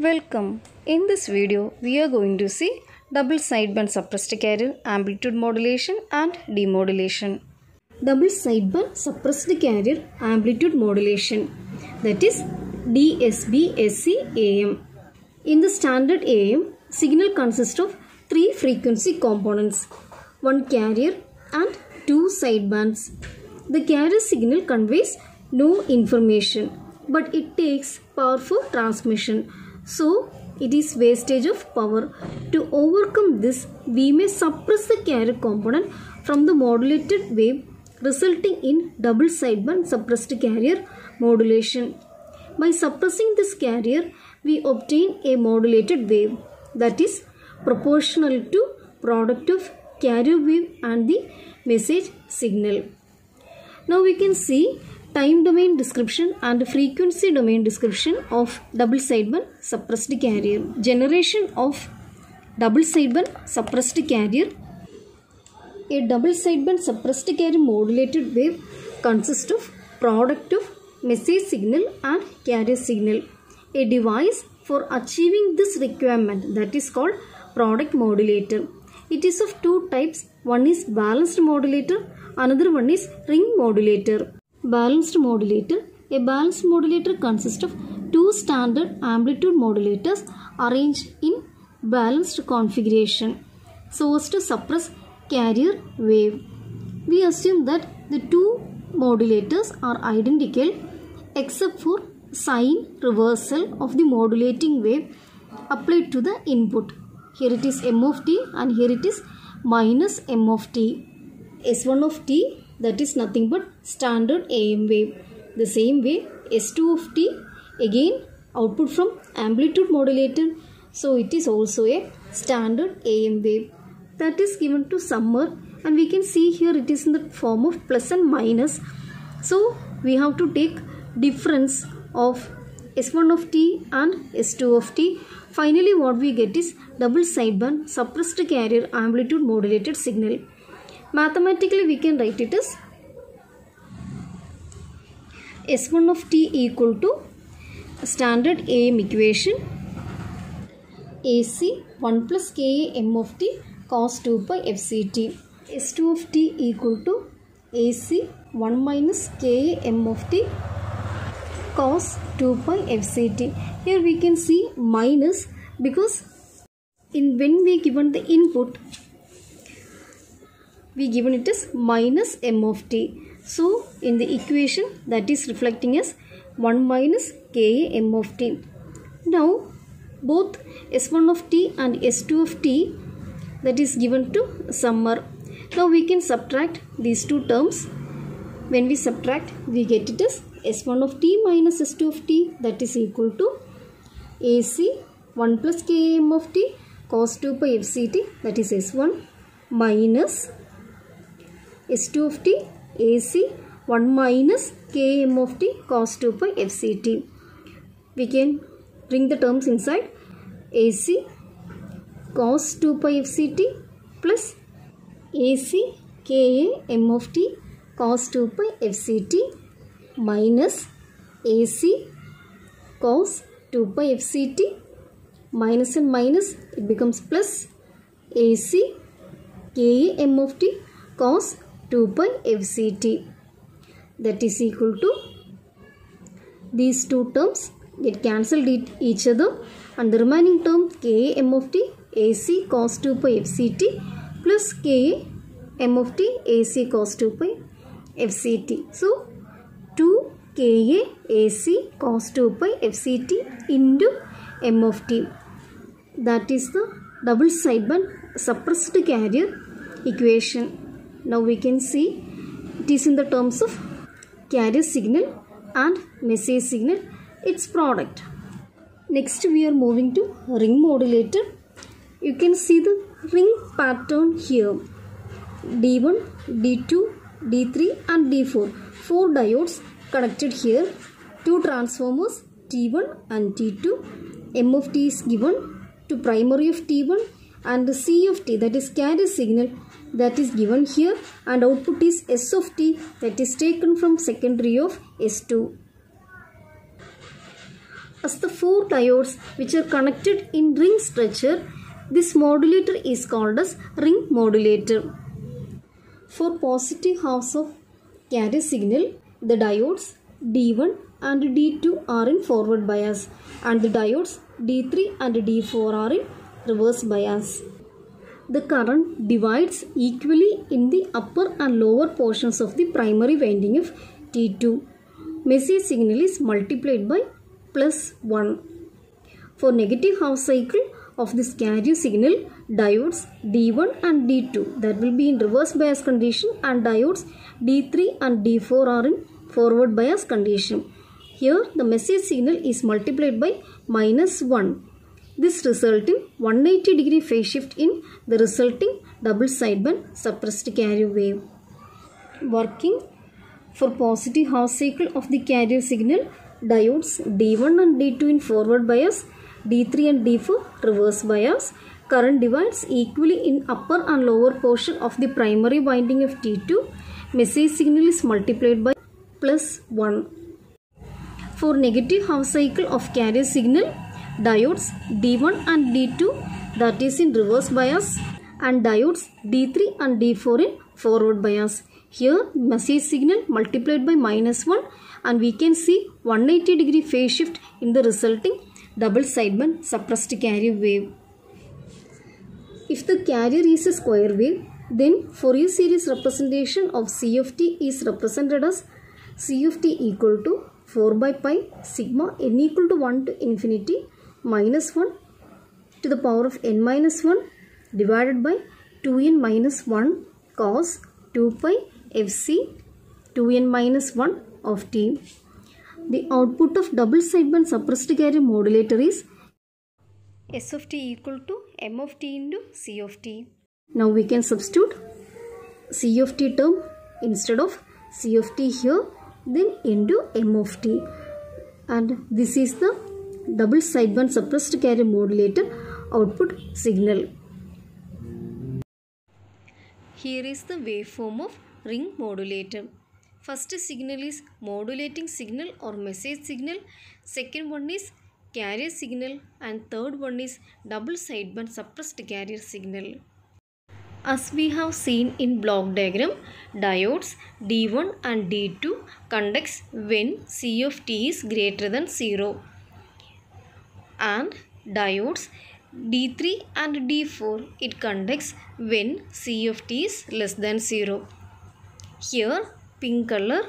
Welcome. In this video, we are going to see double sideband suppressed carrier amplitude modulation and demodulation. Double sideband suppressed carrier amplitude modulation, that is DSB-SC-AM. In the standard AM, signal consists of three frequency components, one carrier and two sidebands. The carrier signal conveys no information, but it takes power for transmission. So, it is wastage of power. To overcome this, we may suppress the carrier component from the modulated wave, resulting in double sideband suppressed carrier modulation. By suppressing this carrier, we obtain a modulated wave that is proportional to product of carrier wave and the message signal. Now we can see time domain description and frequency domain description of double sideband suppressed carrier. Generation of double sideband suppressed carrier. A double sideband suppressed carrier modulated wave consists of product of message signal and carrier signal. A device for achieving this requirement, that is called product modulator. It is of two types. One is balanced modulator, another one is ring modulator. Balanced modulator. A balanced modulator consists of two standard amplitude modulators arranged in balanced configuration so as to suppress carrier wave. We assume that the two modulators are identical except for sign reversal of the modulating wave applied to the input. Here it is m of t and here it is minus m of t. S1 of t, that is nothing but standard AM wave. The same way S2 of t, again output from amplitude modulator, so it is also a standard AM wave. That is given to summer, and we can see here it is in the form of plus and minus. So we have to take difference of S1 of t and S2 of t. Finally what we get is double sideband suppressed carrier amplitude modulated signal. Mathematically we can write it as S1 of t equal to standard AM equation AC 1 plus Ka m of t cos 2 pi fct. S2 of t equal to AC 1 minus Ka m of t cos 2 pi fct. Here we can see minus because when we given the input, we given it as minus m of t. So in the equation that is reflecting as 1 minus Ka m of t. Now both S1 of t and S2 of t, that is given to summer. Now we can subtract these two terms. When we subtract, we get it as S1 of t minus S2 of t, that is equal to AC 1 plus Km of t cos 2 pi fct, that is S1, minus S2 of t AC 1 minus Km of t cos 2 pi fct. We can bring the terms inside. AC cos 2 pi fct plus AC Ka m of t cos 2 pi fct minus AC cos 2 pi fct, minus and minus it becomes plus AC Ka m of t cos 2 pi fct, that is equal to, these two terms get cancelled each other and the remaining term Ka m of t AC cos 2 pi fct plus Ka m of t AC cos 2 pi fct. So 2 Ka AC cos 2 pi fct into m of t. That is the double sideband suppressed carrier equation. Now we can see it is in the terms of carrier signal and message signal, its product. Next we are moving to ring modulator. You can see the ring pattern here. D1, D2, D3 and D4. 4 diodes connected here. 2 transformers T1 and T2. M of t is given to primary of T1 and C of t, that is carrier signal, that is given here, and output is S of t, that is taken from secondary of S2. as the 4 diodes which are connected in ring structure. This modulator is called as ring modulator. For positive halves of carrier signal, the diodes D1 and D2 are in forward bias and the diodes D3 and D4 are in reverse bias. The current divides equally in the upper and lower portions of the primary winding of T2. Message signal is multiplied by +1. For negative half cycle of this carrier signal, diodes D1 and D2 that will be in reverse bias condition and diodes D3 and D4 are in forward bias condition. Here the message signal is multiplied by -1. This results in 180-degree phase shift in the resulting double sideband suppressed carrier wave. Working for positive half cycle of the carrier signal, diodes D1 and D2 in forward bias, D3 and D4 reverse bias. Current divides equally in upper and lower portion of the primary winding of T2. Message signal is multiplied by +1. For negative half cycle of carrier signal, diodes D1 and D2 that is in reverse bias and diodes D3 and D4 in forward bias. Here message signal multiplied by -1 and we can see 180-degree phase shift in the resulting double sideband suppressed carrier wave. If the carrier is a square wave, then Fourier series representation of C of t is represented as C of t equal to 4 by pi sigma n equal to 1 to infinity -1 to the power of n minus 1 divided by 2n minus 1 cos 2 pi fc 2n minus 1 of t. The output of double sideband suppressed carrier modulator is S of t equal to m of t into C of t. Now we can substitute C of t term instead of C of t here, then into m of t, and this is the double sideband suppressed carrier modulator output signal. Here is the waveform of ring modulator. First signal is modulating signal or message signal, second one is carrier signal, and third one is double sideband suppressed carrier signal. As we have seen in block diagram, diodes D1 and D2 conducts when C of t is greater than 0 and diodes D3 and D4 it conducts when C of t is less than 0. Here pink color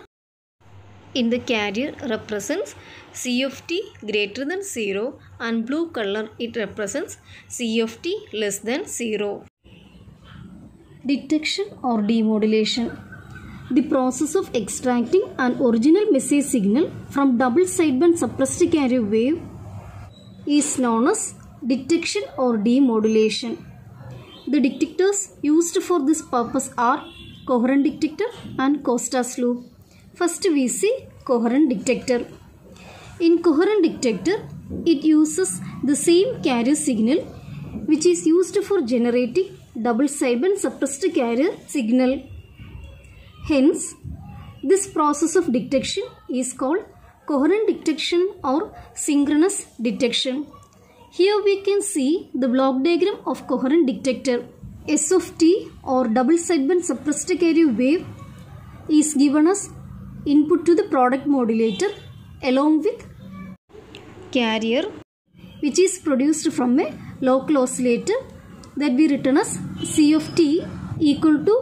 in the carrier represents C of t greater than 0 and blue color it represents C of t less than 0. Detection or demodulation. The process of extracting an original message signal from double sideband suppressed carrier wave is known as detection or demodulation. The detectors used for this purpose are coherent detector and Costas loop. First we see coherent detector. In coherent detector, it uses the same carrier signal which is used for generating double sideband suppressed carrier signal. Hence, this process of detection is called coherent detection or synchronous detection. Here we can see the block diagram of coherent detector. S of t or double sideband suppressed carrier wave is given as input to the product modulator along with carrier which is produced from a local oscillator that we written as C of t equal to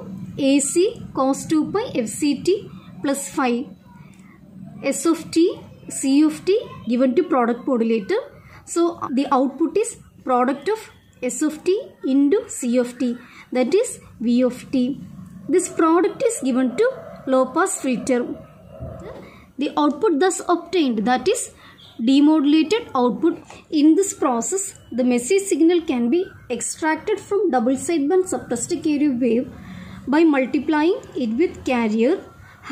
AC cos 2 pi fct plus phi. S of t, C of t given to product modulator. So the output is product of S of t into C of t, that is V of t. This product is given to low pass filter. The output thus obtained, that is demodulated output. In this process, the message signal can be extracted from double sideband suppressed carrier wave by multiplying it with carrier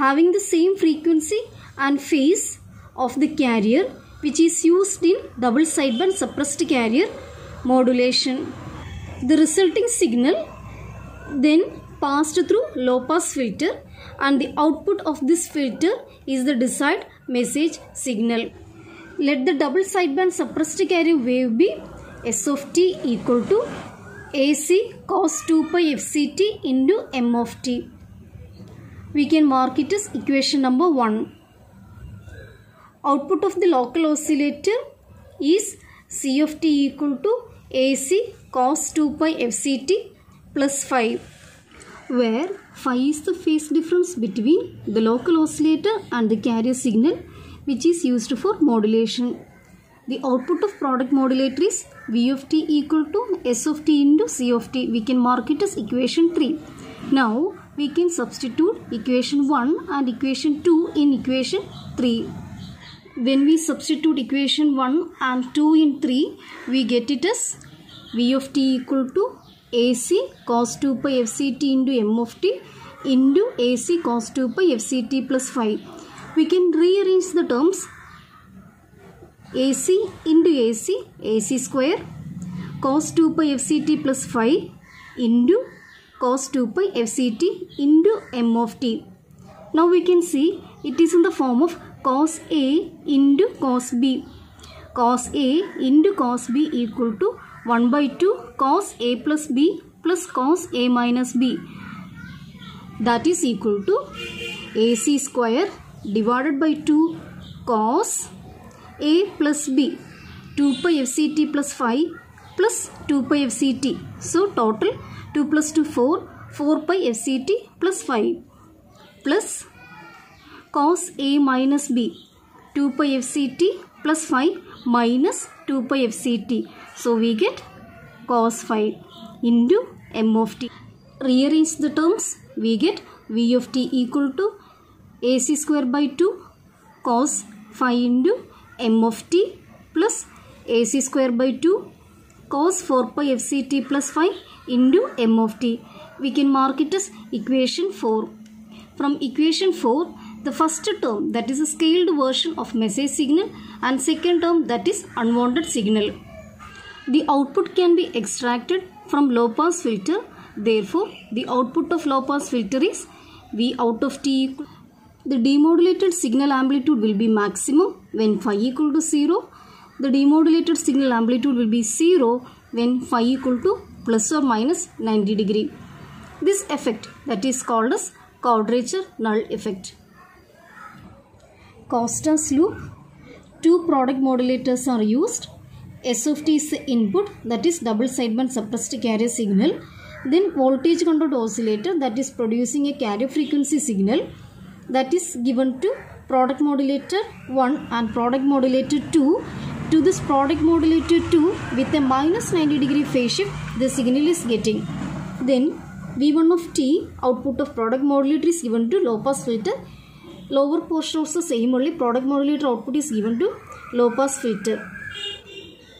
having the same frequency and phase of the carrier which is used in double sideband suppressed carrier modulation. The resulting signal then passed through low pass filter and the output of this filter is the desired message signal. Let the double sideband suppressed carrier wave be S of t equal to AC cos 2 pi fct into m of t. We can mark it as equation number 1. Output of the local oscillator is C of t equal to AC cos 2 pi fct plus phi, where phi is the phase difference between the local oscillator and the carrier signal which is used for modulation. The output of product modulator is V of t equal to S of t into C of t. We can mark it as equation 3. Now we can substitute equation 1 and equation 2 in equation 3. When we substitute equation 1 and 2 in 3, we get it as V of t equal to AC cos 2 pi fct into m of t into AC cos 2 pi fct plus phi. We can rearrange the terms. AC into AC, AC square cos 2 pi fct plus phi into cos 2 pi fct into m of t. Now we can see it is in the form of cos A into cos B. Cos A into cos B equal to 1 by 2 cos A plus B plus cos A minus B. That is equal to AC square divided by 2 cos A plus B 2 pi fct plus phi plus 2 pi fct. So total 2 plus 2 4 pi fct plus phi plus cos A minus B 2 pi fct plus phi minus 2 pi fct. So we get cos phi into m of t. Rearrange the terms. We get V of t equal to AC square by 2 cos phi into m of t plus AC square by 2 cos 4 pi fct plus phi into m of t. We can mark it as equation 4. From equation 4, the first term, that is a scaled version of message signal, and second term, that is unwanted signal. The output can be extracted from low pass filter. Therefore, the output of low pass filter is V out of t equal. The demodulated signal amplitude will be maximum when phi equal to 0. The demodulated signal amplitude will be 0 when phi equal to plus or minus 90 degree. This effect, that is called as quadrature null effect. Costa's loop. Two product modulators are used. S of t is the input, that is double sideband suppressed carrier signal. Then voltage controlled oscillator, that is producing a carrier frequency signal, that is given to product modulator 1 and product modulator 2. To this product modulator 2 with a minus 90 degree phase shift, the signal is getting. Then V1 of t, output of product modulator, is given to low pass filter. Lower portion also same, only product modulator output is given to low pass filter.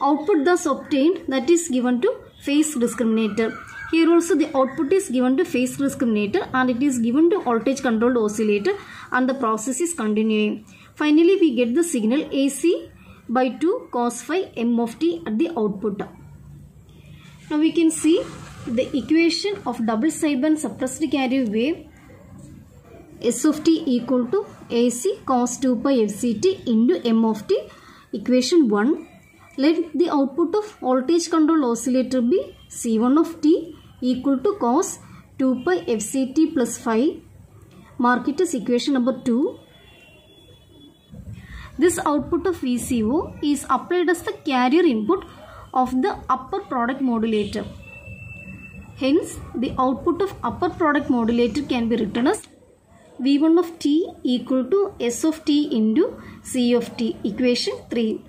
Output thus obtained, that is given to phase discriminator. Here also the output is given to phase discriminator and it is given to voltage controlled oscillator, and the process is continuing. Finally, we get the signal AC by 2 cos phi m of t at the output. Now we can see the equation of double sideband suppressed carrier wave S of t equal to AC cos 2 pi fct into m of t. Equation 1. Let the output of voltage controlled oscillator be C1 of t equal to cos 2 pi fct plus phi. Mark it as equation number 2. This output of VCO is applied as the carrier input of the upper product modulator. Hence, the output of upper product modulator can be written as V1 of t equal to S of t into C of t. Equation 3.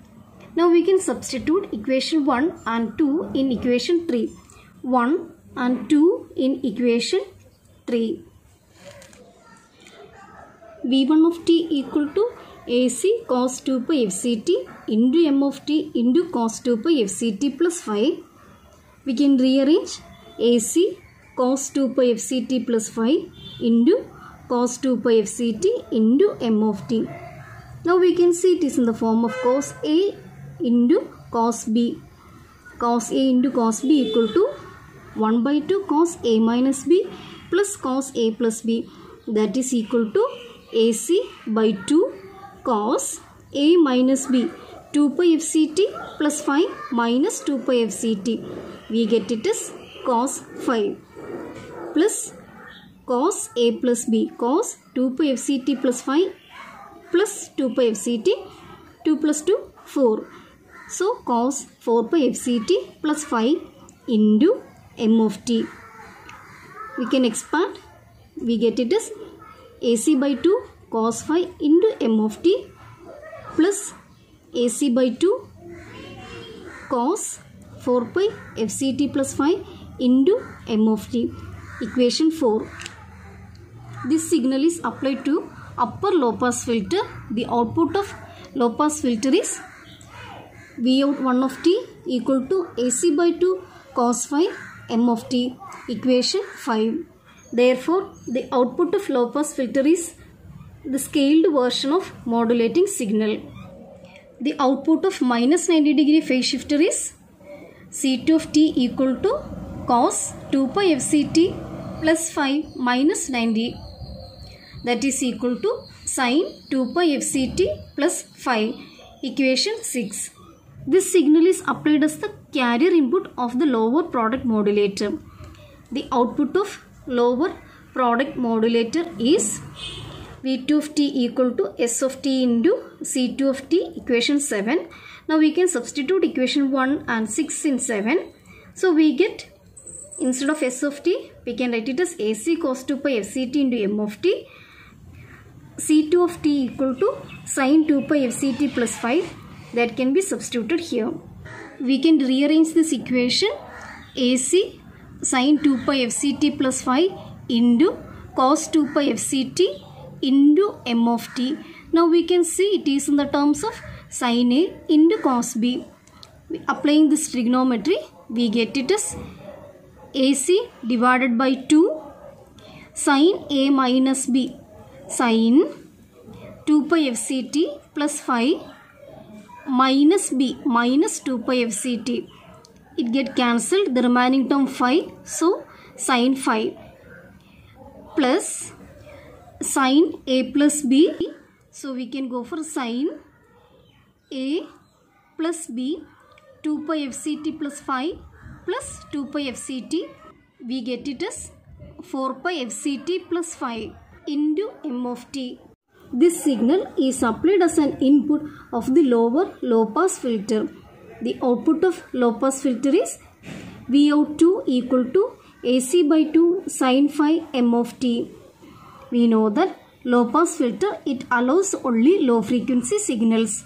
Now we can substitute equation 1 and 2 in equation 3. 1 and 2 in equation 3. V1 of t equal to AC cos 2 pi fct into m of t into cos 2 pi fct plus phi. We can rearrange AC cos 2 pi fct plus phi into cos 2 pi fct into m of t. Now we can see it is in the form of cos A into cos B. Cos A into cos B equal to 1 by 2 cos A minus B plus cos A plus B. That is equal to AC by 2 cos A minus B 2 pi fct plus phi minus 2 pi fct. We get it as cos phi plus cos a plus b. Cos 2 pi fct plus phi plus 2 pi fct. 2 plus 2 4. So cos 4 pi fct plus phi into m of t. We can expand. We get it as AC by 2 cos phi into m of t plus AC by 2 cos 4 pi fct plus phi into m of t. Equation 4. This signal is applied to upper low pass filter. The output of low pass filter is Vout 1 of t equal to AC by 2 cos phi m of t. Equation 5. Therefore, the output of low pass filter is the scaled version of modulating signal. The output of minus 90 degree phase shifter is C2 of t equal to cos 2 pi fct plus phi minus 90. That is equal to sin 2 pi fct plus phi. Equation 6. This signal is applied as the carrier input of the lower product modulator. The output of lower product modulator is V2 of t equal to S of t into C2 of t. Equation 7. Now we can substitute equation 1 and 6 in 7. So we get, instead of S of t, we can write it as AC cos 2 pi fct into m of t. C2 of t equal to sin 2 pi fct plus 5. That can be substituted here. We can rearrange this equation. AC sin 2 pi fct plus phi into cos 2 pi fct into m of t. Now we can see it is in the terms of sin A into cos B. Applying this trigonometry, we get it as AC divided by 2 sin A minus B sin 2 pi fct plus phi minus B minus 2 pi fct. It get cancelled, the remaining term phi, so sin phi plus sin A plus B. So we can go for sin A plus B 2 pi fct plus phi plus 2 pi fct. We get it as 4 pi fct plus phi into m of t. This signal is applied as an input of the lower low pass filter. The output of low pass filter is Vout2 equal to AC by 2 sin phi m of t. We know that low pass filter, it allows only low frequency signals.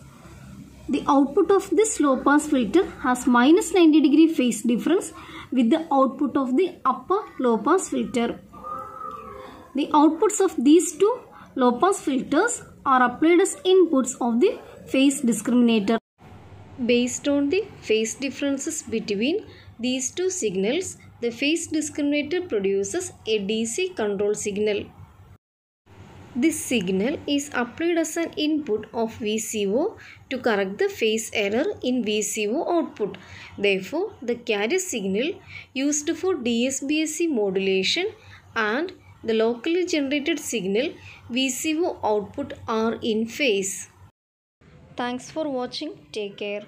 The output of this low pass filter has minus 90 degree phase difference with the output of the upper low pass filter. The outputs of these two low pass filters are applied as inputs of the phase discriminator. Based on the phase differences between these two signals, the phase discriminator produces a DC control signal. This signal is applied as an input of VCO to correct the phase error in VCO output. Therefore, the carrier signal used for DSBSC modulation and the locally generated signal VCO output are in phase. Thanks for watching. Take care.